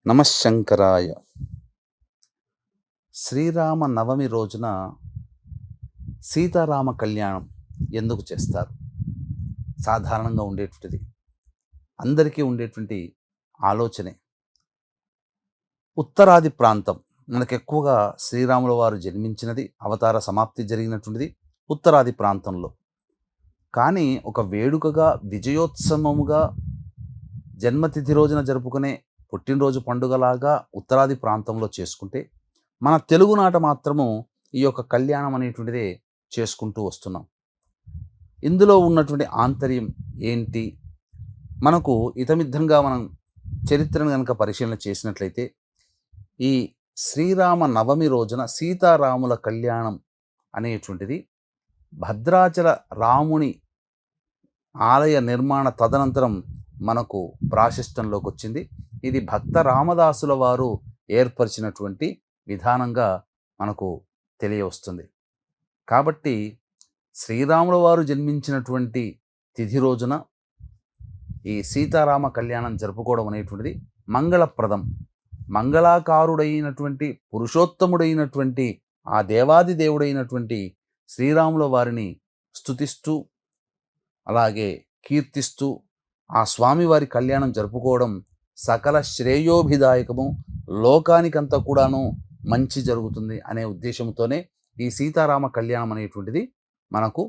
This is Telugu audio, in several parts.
నమశంకరాయ. శ్రీరామ నవమి రోజున సీతారామ కళ్యాణం ఎందుకు చేస్తారు? సాధారణంగా ఉండేటువంటిది, అందరికీ ఉండేటువంటి ఆలోచనే. ఉత్తరాది ప్రాంతం మనకు ఎక్కువగా శ్రీరాముల వారు జన్మించినది, అవతార సమాప్తి జరిగినటువంటిది ఉత్తరాది ప్రాంతంలో. కానీ ఒక వేడుకగా, విజయోత్సవముగా, జన్మతిథి రోజున జరుపుకునే పుట్టినరోజు పండుగలాగా ఉత్తరాది ప్రాంతంలో చేసుకుంటే, మన తెలుగునాట మాత్రము ఈ యొక్క కళ్యాణం అనేటువంటిదే చేసుకుంటూ వస్తున్నాం. ఇందులో ఉన్నటువంటి ఆంతర్యం ఏంటి? మనకు ఇతమిద్ధంగా మనం చరిత్రను కనుక పరిశీలన చేసినట్లయితే, ఈ శ్రీరామ నవమి రోజున సీతారాముల కళ్యాణం అనేటువంటిది భద్రాచల రాముని ఆలయ నిర్మాణ తదనంతరం మనకు ప్రాశస్త్యంలోకి వచ్చింది. ఇది భక్త రామదాసుల వారు ఏర్పరిచినటువంటి విధానంగా మనకు తెలియవస్తుంది. కాబట్టి శ్రీరాముల వారు జన్మించినటువంటి తిథి రోజున ఈ సీతారామ కళ్యాణం జరుపుకోవడం అనేటువంటిది మంగళప్రదం. మంగళాకారుడైనటువంటి, పురుషోత్తముడైనటువంటి, ఆ దేవాది దేవుడైనటువంటి శ్రీరాముల వారిని స్తుతిస్తూ, అలాగే కీర్తిస్తూ ఆ స్వామివారి కళ్యాణం జరుపుకోవడం సకల శ్రేయోభిదాయకము, లోకానికంతా కూడాను మంచి జరుగుతుంది అనే ఉద్దేశంతోనే ఈ సీతారామ కళ్యాణం అనేటువంటిది మనకు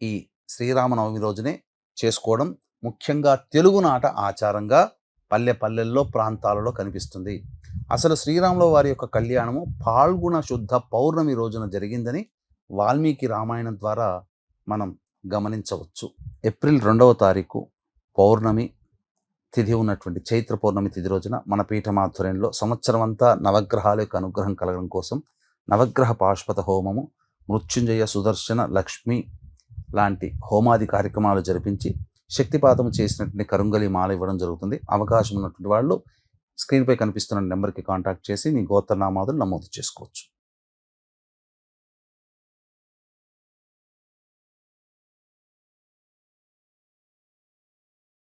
ఈ శ్రీరామనవమి రోజునే చేసుకోవడం ముఖ్యంగా తెలుగునాట ఆచారంగా పల్లె పల్లెల్లో ప్రాంతాలలో కనిపిస్తుంది. అసలు శ్రీరాముల వారి యొక్క కళ్యాణము పాల్గొన శుద్ధ పౌర్ణమి రోజున జరిగిందని వాల్మీకి రామాయణం ద్వారా మనం గమనించవచ్చు. ఏప్రిల్ 2వ తారీఖు పౌర్ణమి తిథి ఉన్నటువంటి చైత్ర పౌర్ణమి తిథి రోజున మన పీఠమాధ్వర్యంలో సంవత్సరం అంతా నవగ్రహాల యొక్క అనుగ్రహం కలగడం కోసం నవగ్రహ పాశుపత హోమము, మృత్యుంజయ, సుదర్శన, లక్ష్మి లాంటి హోమాది కార్యక్రమాలు జరిపించి శక్తిపాతం చేసినటువంటి కరుంగలి మాల ఇవ్వడం జరుగుతుంది. అవకాశం ఉన్నటువంటి వాళ్ళు స్క్రీన్పై కనిపిస్తున్న నెంబర్కి కాంటాక్ట్ చేసి మీ గోత్రనామాదులు నమోదు చేసుకోవచ్చు.